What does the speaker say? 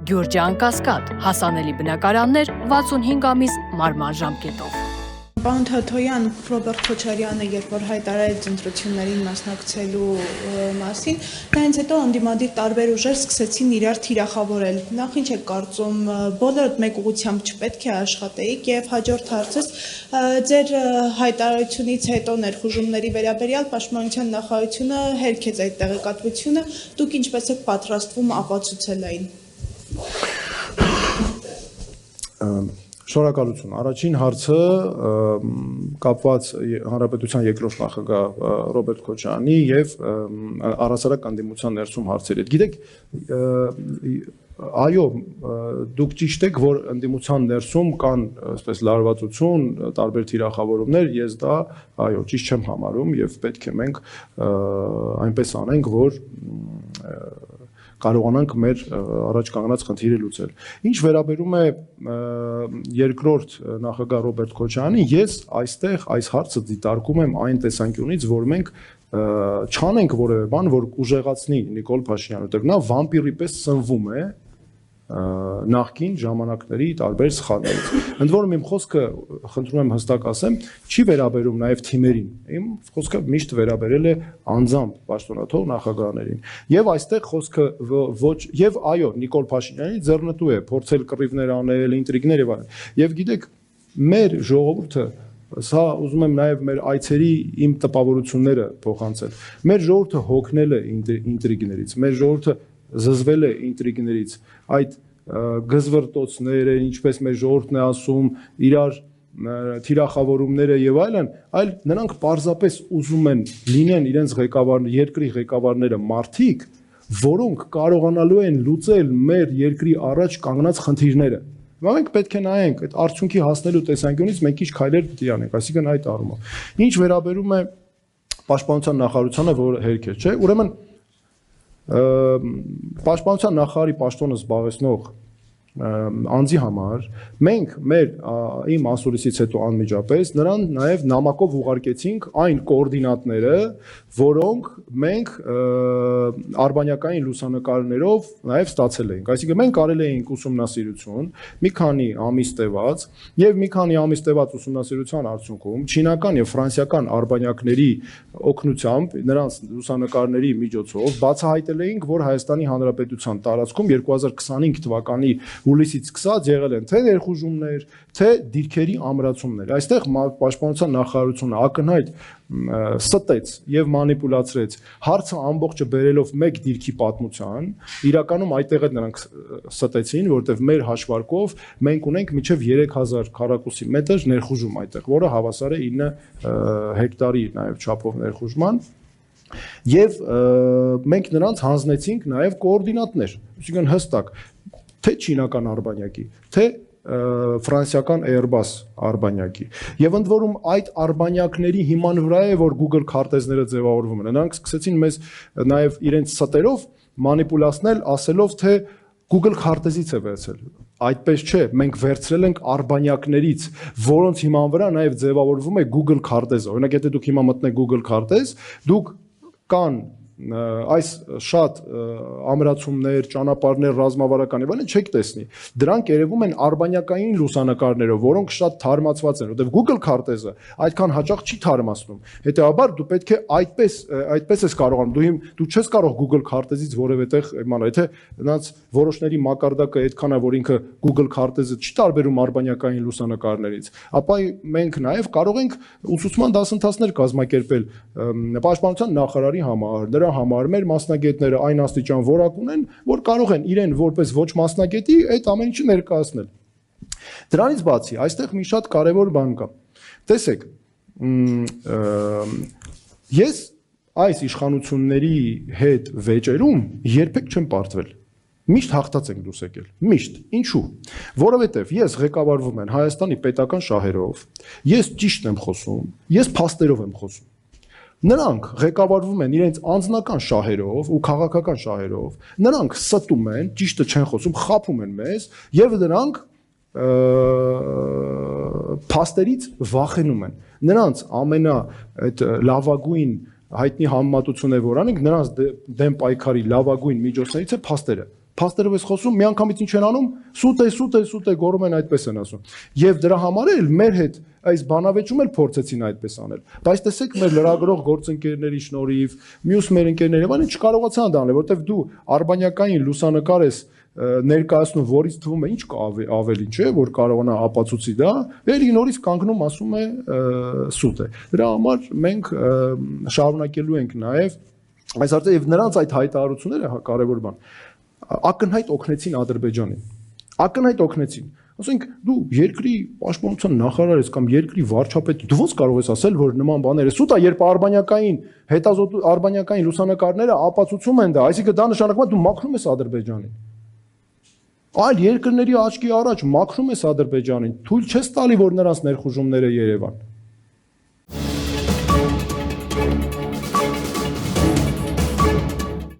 Գյուրջան Կասկադ, հասանելի բնակարաններ 65 ամիս մարման ժամկետով։ Պարոն Թաթոյան, Ռոբերտ Քոչարյանը, երբ որ հայտարարեց ընտրություններին մասնակցելու մասին, դրանից հետո անդիմադիր տարբեր ուժեր սկսեցին իրար թիրախավորել։ Նախ ինչ եք կարծում, բոլորդ մեկ ուղղությամբ չպետք է աշխատեիք եւ հաջորդ հարցս ձեր հայտարարությունից հետո ներխուժումների վերաբերյալ Պաշտպանության նախարարությունը հերքեց այդ տեղեկատվությունը, դուք ինչպես եք պատրաստվում ապացուցել այն։ Շնորհակալություն։ Առաջին հարցը կապված Հանրապետության երկրորդ նախագահ Ռոբերտ Քոչարյանի եւ առհասարակ անդիմության ներսում հարցերի հետ։ Գիտեք, այո, դուք ճիշտ եք, որ անդիմության ներսում կան այսպես լարվածություն, տարբեր թիրախավորումներ, ես դա այո, ճիշտ չեմ համարում եւ պետք է մենք այնպես անենք, որ կարողանանք մեր առաջ կանգնած խնդիրը լուծել։ Ինչ վերաբերում է երկրորդ նախագահ Ռոբերտ Քոչարյանին, ես այստեղ այս հարցը դիտարկում եմ այն տեսանկյունից, որ մենք չանենք որևէ բան, որ ուժեղացնի Նիկոլ Փաշինյանը, որտեղ նա վամպիրի պես սնվում է նախկին ժամանակների տարբեր սխալներից։ Ընդ որում իմ խոսքը, խնդրում եմ հստակ ասեմ, չի վերաբերում նաև թիմերին։ Իմ խոսքը միշտ վերաբերել է անձամբ պաշտոնաթող նախագահներին։ Եվ այստեղ խոսքը ոչ եւ այո, Նիկոլ Փաշինյանի ձեռնտու է փորձել կռիվներ անել, ինտրիգներ եւ այլն։ Եվ գիտեք, մեր ժողովուրդը սա ուզում եմ նաև մեր այցերի իմ տպավորությունները փոխանցել։ Մեր ժողովուրդը հոգնել է ինտրիգներից, մեր ժողովուրդը զզվել է ինտրիգներից, այդ գզվրտոցները, ինչպես մեր ժողովուրդն է ասում, իրար թիրախավորումները եւ այլն, այլ նրանք պարզապես ուզում են լինեն իրենց երկրի ղեկավարները մարդիկ, որոնք կարողանալու են լուծել մեր երկրի առաջ կանգնած խնդիրները։ Մենք պետք է նայենք այդ արդյունքի հասնելու տեսանկյունից մենք ինչ քայլեր պետք է անենք, այսինքն այդ առումով։ Ինչ վերաբերում է Պաշտպանության նախարարությանը, որ հերքեր, չէ՞, ուրեմն Պաշտպանության նախարարի պաշտոնը զբաղեցնող անձի համար մենք իմ ասուլիսից հետո անմիջապես նրան նաև նամակով ուղարկեցինք այն կոորդինատները, որոնք մենք արբանյակային լուսանկարներով նաև ստացել էինք։ Այսինքն մենք արել էինք ուսումնասիրություն մի քանի ամիս տևած եւ մի քանի ամիս տևած ուսումնասիրության արդյունքում չինական եւ ֆրանսիական արբանյակների օգնությամբ նրանց լուսանկարների միջոցով բացահայտել էինք, որ Հայաստանի Հանրապետության տարածքում 2025 թվականի հուլիսից սկսած եղել են թե ներխուժումներ, թե դիրքերի ամրացումներ։ Այստեղ Պաշտպանության նախարարությունը ակնհայտ ստեց եւ մանիպուլացրեց հարցը ամբողջը բերելով մեկ դիրքի պատմության, իրականում այդտեղ էլ նրանք ստեցին, որտեղ մեր հաշվարկով մենք ունենք մինչեւ 3000 քառակուսի մետր ներխուժում այդտեղ, որը հավասար է 9 հեկտարի նաեւ չափով ներխուժման։ Եվ մենք նրանց հանձնեցինք նաեւ կոորդինատներ, այսինքն հստակ թե չինական արբանյակի, թե ֆրանսիական Airbus արբանյակի։ Եվ ընդ որում այդ արբանյակների հիման վրա է, որ Google քարտեզները ձևավորվում են։ Նրանք սկսեցին մեզ նաև իրենց ստերով մանիպուլացնել, ասելով, թե Google քարտեզից է վերցել։ Այդպես չէ, մենք վերցրել ենք արբանյակներից, որոնց հիման վրա նաև ձևավորվում է Google քարտեզը։ Օրինակ, եթե դուք հիմա մտնեք Google քարտեզ, դուք կան այս շատ ամրացումներ, ճանապարհներ, ռազմավարական եւ այլն չեք տեսնի։ Դրանք երևում են արբանյակային լուսանկարներով, որոնք շատ թարմացված են, որտեղ Google քարտեզը այդքան հաճախ չի թարմացնում։ Հետեւաբար դու պետք է այդպես ես կարողանում, դու չես կարող Google քարտեզից որևէ տեղ իմանալ, եթե նրանց որոշների մակարդակը այդքան է, որ ինքը Google քարտեզը չի տարբերում արբանյակային լուսանկարներից, ապա մենք նաեւ կարող ենք ուսուցման դասընթացներ կազմակերպել Պաշտպանության նախարարի համար, համար մեր մասնագետները այն աստիճան որակ ունեն, որ կարող են իրեն որպես ոչ մասնագետի այդ ամեն ինչը ներկայացնել։ Դրանից բացի, այստեղ մի շատ կարևոր բան կա։ Տեսեք, ես այս իշխանությունների հետ վեճերում երբեք չեմ պարտվել։ Միշտ հաղթած ենք դուրս եկել։ Միշտ։ Ինչու՞։ Որովհետև ես ղեկավարվում եմ Հայաստանի պետական շահերով, ես ճիշտն եմ խոսում, ես փաստերով եմ խոսում։ Նրանք ղեկավարվում են իրենց անձնական շահերով ու քաղաքական շահերով, նրանք ստում են, ճիշտը չեն խոսում, խաբում են մեզ եւ նրանք փաստերից վախենում են։ Նրանց ամենա այդ լավագույն հայտնի համեմատությունը որ անենք, նրանց դեմ պայքարի լավագույն միջոցներից է փաստերը։ Փաստերով ես խոսում, միանգամից ինչ են անում, սուտ է, գոռում են այդպես են ասում։ Եվ դրա համար էլ մեր հետ այս բանավեճում էլ փորձեցին այդպես անել։ Բայց տեսեք, մեր լրագրող գործընկերների շնորհիվ, մյուս մեր ընկերների, բանը չկարողացան դա անել, որովհետև դու արբանյակային լուսանկար ես ներկայացնում, որից թվում է ինչ կա ավելի, չէ, որ կարողանա ապացուցի դա, ելի նորից կանգնում ասում է սուտ է։ Դրա համար մենք շարունակելու ենք նաև այս հարցը եւ նրանց այդ հայտարարությունները կարևոր բան ակնհայտ օգնեցին Ադրբեջանին։ Ակնհայտ օգնեցին։ Ասենք դու երկրի պաշտպանության նախարար ես կամ երկրի վարչապետ, դու ո՞նց կարող ես ասել, որ նման բաները սուտ է, երբ արբանյակային լուսանկարները ապացուցում են դա, այսինքն դա նշանակում է դու մաքրում ես Ադրբեջանին։ Այլ երկրների աչքի առաջ մաքրում ես Ադրբեջանին, թույլ չես տալի, որ նրանց ներխուժումները Երևան։